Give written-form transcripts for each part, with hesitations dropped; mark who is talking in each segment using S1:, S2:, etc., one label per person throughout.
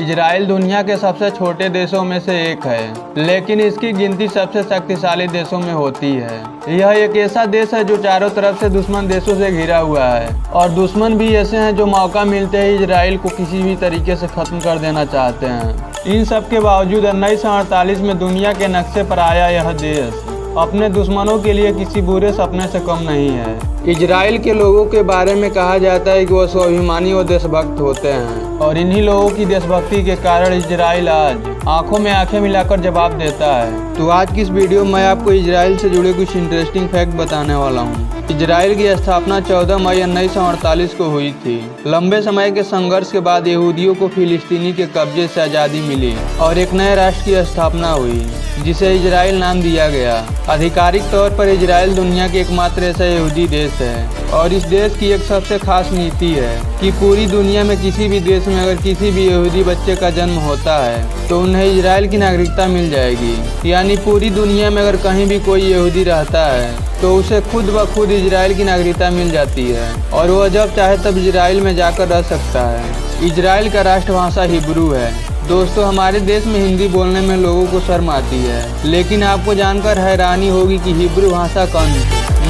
S1: Israel दुनिया के सबसे छोटे देशों में से एक है, लेकिन इसकी गिनती सबसे शक्तिशाली देशों में होती है। यह एक ऐसा देश है जो चारों तरफ से दुश्मन देशों से घिरा हुआ है, और दुश्मन भी ऐसे हैं जो मौका मिलते ही इजराइल को किसी भी तरीके से खत्म कर देना चाहते हैं। इन सब के बावजूद 1948 में दुनिया के नक्शे पर आया यह देश अपने दुश्मनों के लिए किसी बुरे सपने से कम नहीं है। इजराइल के लोगों के बारे में कहा जाता है कि वो स्वाभिमानी और देशभक्त होते हैं, और इन्हीं लोगों की देशभक्ति के कारण इजराइल आज आंखों में आंखें मिलाकर जवाब देता है। तो आज की इस वीडियो में मैं आपको इजराइल से जुड़े कुछ इंटरेस्टिंग फैक्ट बताने वाला हूँ। इजराइल की स्थापना 14 मई 1948 को हुई थी। लंबे समय के संघर्ष के बाद यहूदियों को फिलिस्तीनी के कब्जे से आज़ादी मिली और एक नए राष्ट्र की स्थापना हुई, जिसे इजराइल नाम दिया गया। आधिकारिक तौर पर इजराइल दुनिया के एकमात्र ऐसा यहूदी देश है, और इस देश की एक सबसे खास नीति है कि पूरी दुनिया में किसी भी देश में अगर किसी भी यहूदी बच्चे का जन्म होता है तो उन्हें इजराइल की नागरिकता मिल जाएगी। यानी पूरी दुनिया में अगर कहीं भी कोई यहूदी रहता है तो उसे खुद ब खुद इजराइल की नागरिकता मिल जाती है, और वह जब चाहे तब इजराइल में जाकर रह सकता है। इजराइल का राष्ट्रभाषा हिब्रू है। दोस्तों, हमारे देश में हिंदी बोलने में लोगों को शर्म आती है, लेकिन आपको जानकर हैरानी होगी कि हिब्रू भाषा का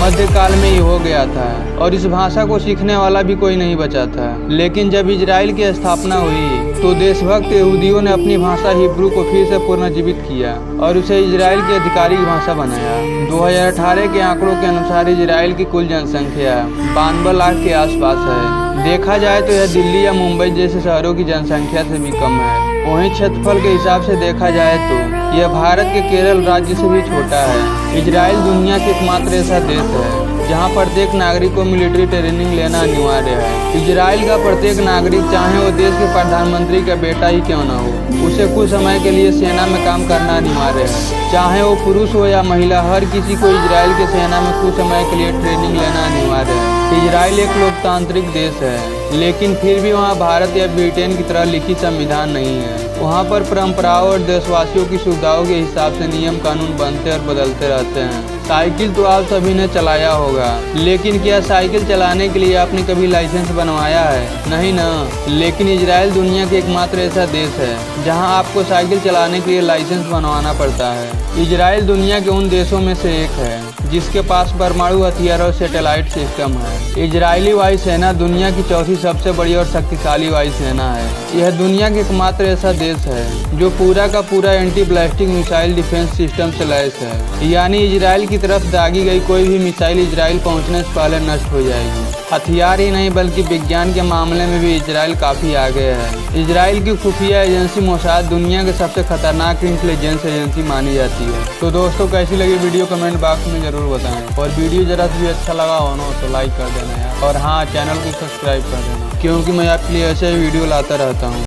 S1: मध्यकाल में ही हो गया था, और इस भाषा को सीखने वाला भी कोई नहीं बचा था। लेकिन जब इजराइल की स्थापना हुई तो देशभक्त यहूदियों ने अपनी भाषा हिब्रू को फिर से पुनर्जीवित किया और उसे इजराइल की आधिकारिक भाषा बनाया। 2018 के आंकड़ों के अनुसार इजराइल की कुल जनसंख्या 92 लाख के आसपास है। देखा जाए तो यह दिल्ली या मुंबई जैसे शहरों की जनसंख्या से भी कम है। वहीं क्षेत्रफल के हिसाब से देखा जाए तो यह भारत के केरल राज्य से भी छोटा है। इजराइल दुनिया के एकमात्र ऐसा देश है जहां प्रत्येक नागरिक को मिलिट्री ट्रेनिंग लेना अनिवार्य है। इजराइल का प्रत्येक नागरिक, चाहे वो देश के प्रधानमंत्री का बेटा ही क्यों न हो, उसे कुछ समय के लिए सेना में काम करना अनिवार्य है। चाहे वो पुरुष हो या महिला, हर किसी को इजराइल के सेना में कुछ समय के लिए ट्रेनिंग लेना अनिवार्य है। इजराइल एक लोकतांत्रिक देश है, लेकिन फिर भी वहाँ भारत या ब्रिटेन की तरह लिखित संविधान नहीं है। वहाँ पर परंपराओं और देशवासियों की सुविधाओं के हिसाब से नियम कानून बनते और बदलते रहते हैं। साइकिल तो आप सभी ने चलाया होगा, लेकिन क्या साइकिल चलाने के लिए आपने कभी लाइसेंस बनवाया है? नहीं ना। लेकिन इजराइल दुनिया के एकमात्र ऐसा देश है जहां आपको साइकिल चलाने के लिए लाइसेंस बनवाना पड़ता है। इजराइल दुनिया के उन देशों में से एक है जिसके पास परमाणु हथियार और सैटेलाइट सिस्टम है। इजरायली वायुसेना दुनिया की चौथी सबसे बड़ी और शक्तिशाली वायुसेना है। यह दुनिया के एकमात्र ऐसा देश है जो पूरा का पूरा anti ballistic missile defence system से लैस है। यानी इजराइल की तरफ दागी गई कोई भी मिसाइल इजराइल पहुंचने से पहले नष्ट हो जाएगी। हथियार ही नहीं बल्कि विज्ञान के मामले में भी इजराइल काफ़ी आगे है। इजराइल की खुफिया एजेंसी मोसाद दुनिया के सबसे खतरनाक इंटेलिजेंस एजेंसी मानी जाती है। तो दोस्तों, कैसी लगी वीडियो कमेंट बॉक्स में ज़रूर बताएं, और वीडियो जरा भी अच्छा लगा हो ना तो लाइक कर देना यार, और हाँ, चैनल को सब्सक्राइब कर देना, क्योंकि मैं आपके लिए ऐसे वीडियो लाता रहता हूँ।